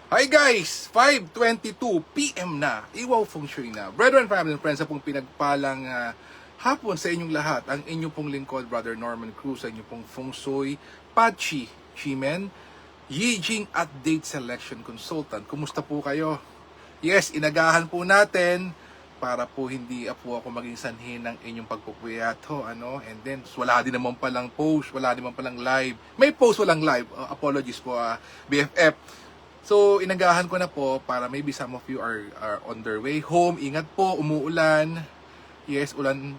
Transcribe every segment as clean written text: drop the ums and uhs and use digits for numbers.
Hi guys! 5:22 PM na. Iwaw Feng Shui na. Brethren, family, and friends, sa pong pinagpalang hapon sa inyong lahat. Ang inyong pong lingkod, Brother Norman Cruz, sa inyong pong Feng Shui, Pachi, Chimen, Yijing at Date Selection Consultant. Kumusta po kayo? Yes, inagahan po natin para po hindi po ako maging sanhin ng inyong pagpupuyato, and then wala din naman palang post, wala din naman palang live. May post, walang live. Apologies po, BFF. So, inagahan ko na po para maybe some of you are on their way home. Ingat po, umuulan. Yes, ulan,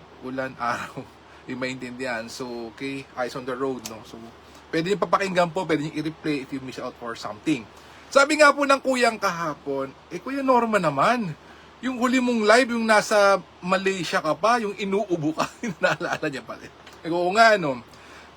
araw. Yung maintindihan. So, okay, eyes on the road, no? So, pwede nyo papakinggan po, pwede nyo i-replay if you miss out for something. Sabi nga po ng kuyang kahapon, Kuya Norma naman, yung huli mong live, yung nasa Malaysia ka pa, yung inuubo ka, naalala niya pala. Oo nga, no?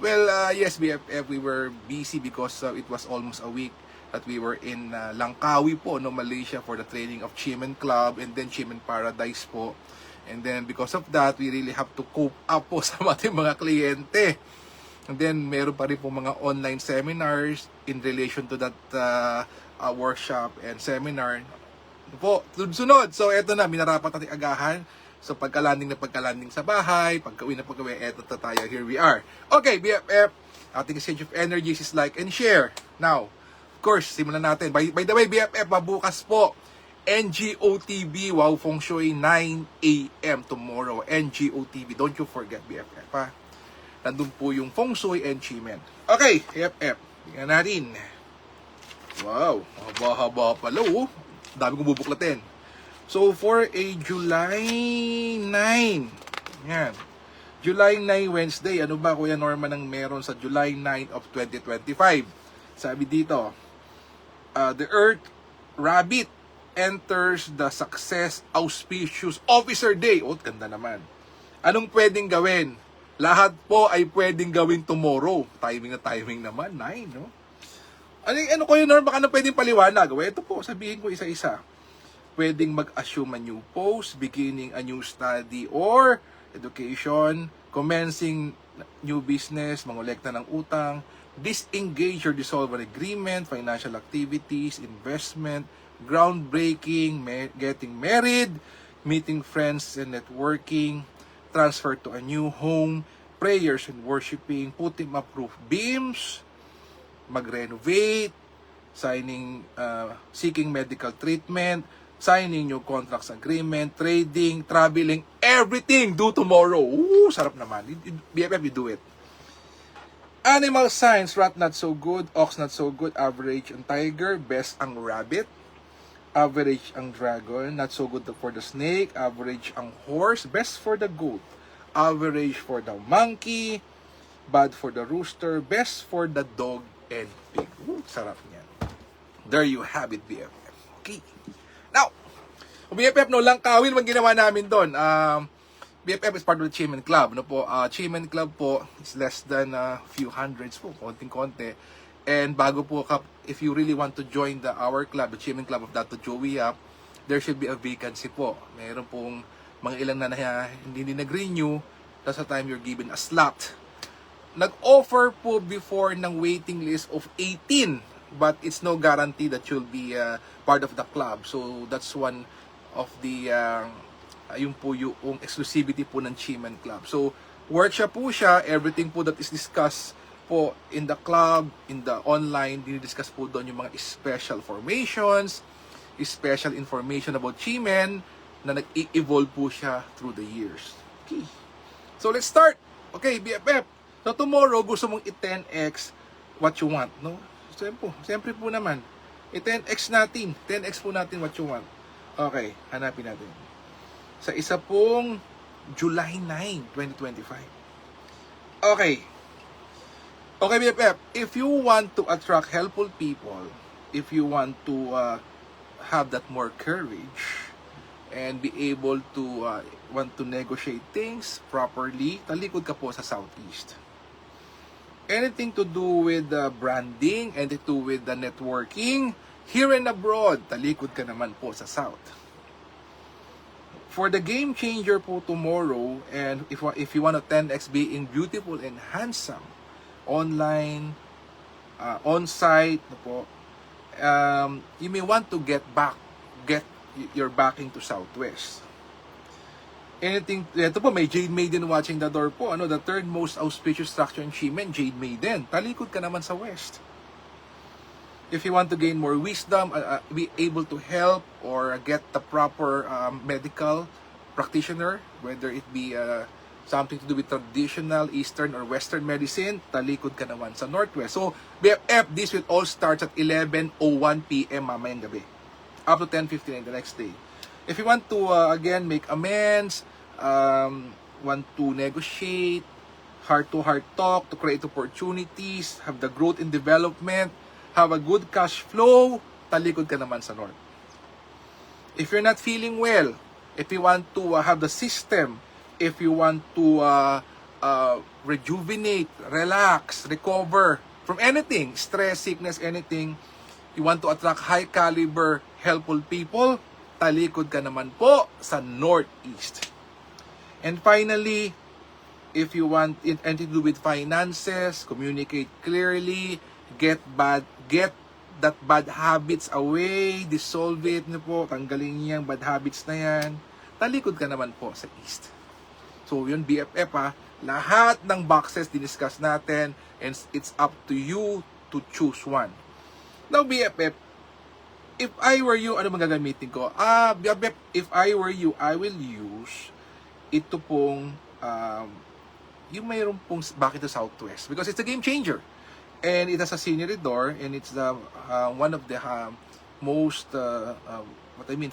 Well, yes, BFF, we were busy because it was almost a week that we were in Langkawi po, no, Malaysia for the training of Chimen Club and then Chimen Paradise po. And then because of that, we really have to cope up po sa ating mga kliyente. And then meron pa rin po mga online seminars in relation to that workshop and seminar. Po, sunod. So eto na, minarapat natin agahan. So pagka-landing sa bahay, pagka-uwi na eto na tayo, here we are. Okay, BFF, ating exchange of energies is like and share. Now, of course, simulan natin. By the way, BFF, mabukas po, NGOTV, Wow Feng Shui, 9 AM tomorrow. NGOTV, don't you forget, BFF, ha? Nandun po yung Feng Shui and Chimen. Okay, BFF, tingnan natin. Wow, haba-haba pala, oh. Dami kong bubuklatin. So, for a July 9, yan. July 9, Wednesday, ano ba, Kuya Norman, ang meron sa July 9 of 2025? Sabi dito, the Earth Rabbit enters the Success Auspicious Officer Day. Oh, ganda naman. Anong pwedeng gawin? Lahat po ay pwedeng gawin tomorrow. Timing naman. 9, no? Ano ko yun, Norm? Baka na pwedeng paliwanag. Ito po, sabihin ko isa-isa. Pwedeng mag-assume a new post, beginning a new study or education, commencing new business, mangolekta ng utang, disengage or dissolve an agreement, financial activities, investment, groundbreaking, getting married, meeting friends and networking, transfer to a new home, prayers and worshiping, putting approved beams, mag-renovate, signing, seeking medical treatment, signing new contracts agreement, trading, traveling, everything due tomorrow. Ooh, sarap naman. BFF, you do it. Animal signs, rat not so good, ox not so good, average ang tiger, best ang rabbit, average ang dragon, not so good for the snake, average ang horse, best for the goat, average for the monkey, bad for the rooster, best for the dog and pig. Ooh, sarap niyan. There you have it, BFF. Okay. Now, BFF, no, Langkawi naman ginawa namin doon. BFF is part of the Chimen Club. No po, Chimen Club po is less than a few hundreds po, konting-konti. And bago po, if you really want to join our club, the Chimen Club of Dato Joey Yap, there should be a vacancy po. Meron pong mga ilang na hindi nag-renew. That's the time you're given a slot. Nag-offer po before ng waiting list of 18, but it's no guarantee that you'll be part of the club. So that's one of the yung po yung exclusivity po ng Chimen Club. So, workshop po siya. Everything po that is discussed po in the club, in the online, dinidiscuss po doon yung mga special formations, special information about Chimen na nag-evolve po siya through the years. Okay. So, let's start. Okay, BFF. So, tomorrow, gusto mong i-10x what you want, no? Siyempre po naman. I-10x natin. 10x po natin what you want. Okay, hanapin natin. Sa isa pong July 9, 2025. Okay. Okay, BFF. If you want to attract helpful people, if you want to have that more courage, and be able to want to negotiate things properly, talikod ka po sa Southeast. Anything to do with branding, anything to do with the networking, here and abroad, talikod ka naman po sa South. For the game changer po tomorrow, and if you want to 10x being beautiful and handsome, online, on-site, po, you may want to get your backing to Southwest. Anything, ito po, may Jade Maiden watching the door po. Ano, the third most auspicious structure in Ximen, Jade Maiden. Talikod ka naman sa West. If you want to gain more wisdom, be able to help or get the proper medical practitioner, whether it be something to do with traditional Eastern or Western medicine, talikod ka naman sa Northwest. So, BFF, this will all start at 11:01 p.m. mamayang gabi. Up to 10:59 the next day. If you want to, again, make amends, want to negotiate, heart-to-heart talk, to create opportunities, have the growth and development, have a good cash flow, talikod ka naman sa North. If you're not feeling well, if you want to have the system, if you want to rejuvenate, relax, recover from anything, stress, sickness, anything, you want to attract high caliber, helpful people, talikod ka naman po sa Northeast. And finally, if you want anything to do with finances, communicate clearly, get that bad habits away, dissolve it niyo po, tanggalin niyang bad habits na yan, talikod ka naman po sa East. So yun, BFF ha, lahat ng boxes diniscuss natin, and it's up to you to choose one. Now BFF, if I were you, ano bang gagamitin ko? BFF, if I were you, I will use ito pong yung mayroon pong bakit to Southwest, because it's a game changer. And it has a scenery door, and it's the one of the most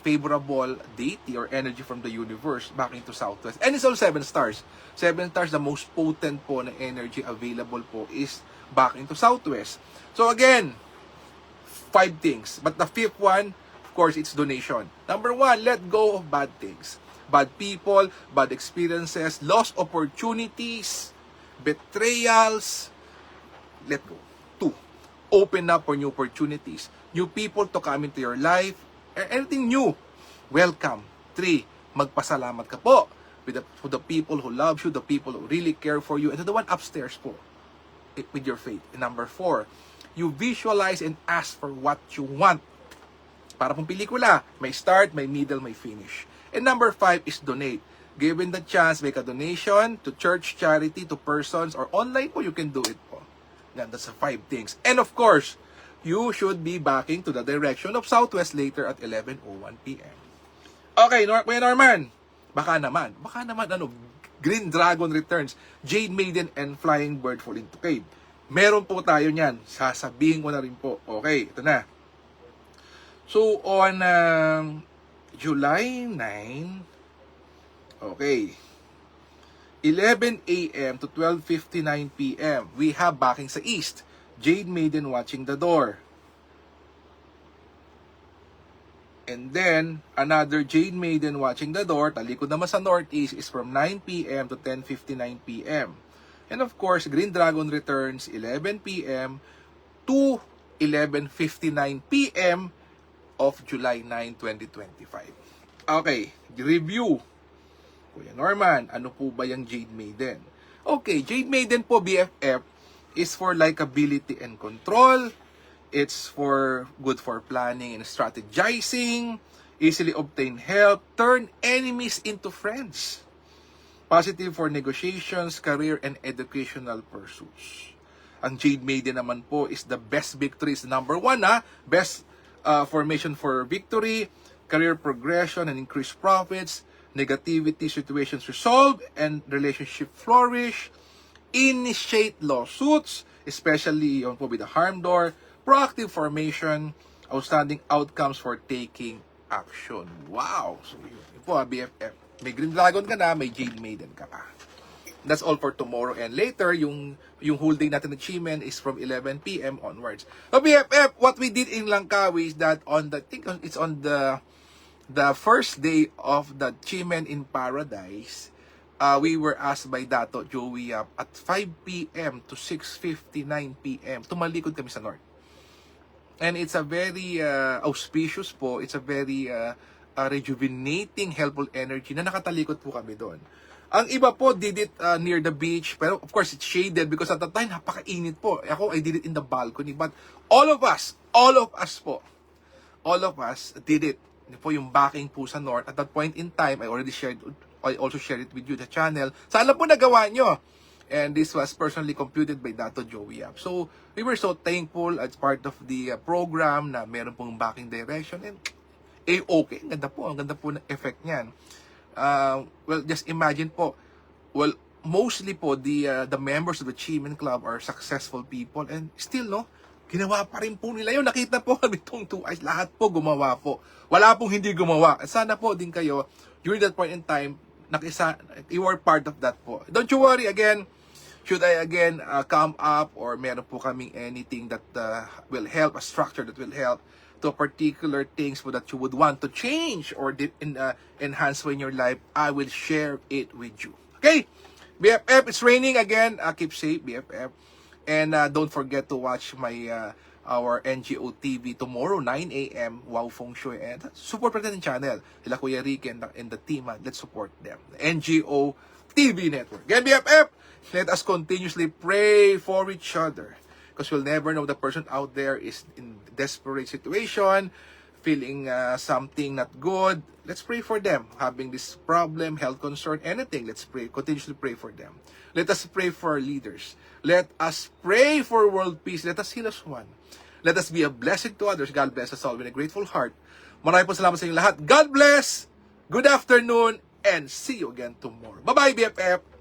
favorable deity or energy from the universe back into Southwest. And it's all 7 stars. 7 stars, the most potent po na energy available po is back into Southwest. So again, 5 things. But the 5th one, of course, it's donation. Number 1, let go of bad things. Bad people, bad experiences, lost opportunities, betrayals. Let go. 2, open up for new opportunities. New people to come into your life. Anything new, welcome. 3, magpasalamat ka po to the people who love you, the people who really care for you, and to the one upstairs po with your faith. And number 4, you visualize and ask for what you want. Para pong pelikula, may start, may middle, may finish. And number 5 is donate. Given the chance, make a donation to church, charity, to persons, or online po, you can do it po. Yan, that's the 5 things. And of course, you should be backing to the direction of Southwest later at 11:01 p.m. Okay, Kuya Norman, baka naman, Green Dragon returns, Jade Maiden, and Flying Bird fall into cave. Meron po tayo niyan. Sasabihin ko na rin po. Okay, ito na. So, on July 9, okay, 11 a.m. to 12:59 p.m., we have backing sa East, Jade Maiden watching the door. And then, another Jade Maiden watching the door, talikod naman sa Northeast, is from 9 p.m. to 10:59 p.m. And of course, Green Dragon returns 11 p.m. to 11:59 p.m. of July 9, 2025. Okay, review. Kuya Norman, ano po ba yung Jade Maiden? Okay, Jade Maiden po, BFF, is for likability and control. It's good for planning and strategizing, easily obtain help, turn enemies into friends. Positive for negotiations, career, and educational pursuits. Ang Jade Maiden naman po is the best victory, is number 1 best formation for victory, career progression and increased profits, negativity situations resolve, and relationship flourish, initiate lawsuits, especially on po with the harm door, proactive formation, outstanding outcomes for taking action. Wow! So yun po BFF. May Green Dragon ka na, may Jade Maiden ka pa. That's all for tomorrow, and later yung whole day natin ng Ximen is from 11 p.m. onwards. So BFF, what we did in Langkawi is that on the first day of the Ximen in Paradise, we were asked by Dato Joey Yap at 5 p.m. to 6:59 p.m. tumalikod kami sa North. And it's a very auspicious po, it's a very rejuvenating, helpful energy na nakatalikod po kami doon. Ang iba po did it near the beach, pero of course it's shaded because at the time napakainit po. Ako, I did it in the balcony, but all of us did it. Hindi po yung backing po sa north. At that point in time, I also shared it with you, the channel. Sana po nagawa nyo. And this was personally computed by Dato Joey Yap. So, we were so thankful as part of the program na meron pong backing direction. And, okay, ang ganda po ng effect niyan. Well, just imagine po, well, mostly po, the members of the Chimen Club are successful people. And still, no, ginawa pa rin po nila yun. Nakita po kami itong 2 eyes. Lahat po gumawa po. Wala pong hindi gumawa. At sana po din kayo, during that point in time, you were part of that po. Don't you worry again. Should I again come up or meron po kaming anything that will help, a structure that will help to particular things po that you would want to change or enhance in your life, I will share it with you. Okay? BFF, it's raining again. Keep safe, BFF. And don't forget to watch our NGO TV tomorrow, 9 a.m. Wow Feng Shui. And support pa natin channel. Sila Kuya Rick and the team. Let's support them. The NGO TV network. Again, BFF, let us continuously pray for each other. Because we'll never know the person out there is in desperate situation, feeling something not good. Let's pray for them. Having this problem, health concern, anything. Let's pray. Continuously pray for them. Let us pray for our leaders. Let us pray for world peace. Let us heal as one. Let us be a blessing to others. God bless us all with a grateful heart. Maraming po salamat sa inyong lahat. God bless. Good afternoon. And see you again tomorrow. Bye-bye, BFF.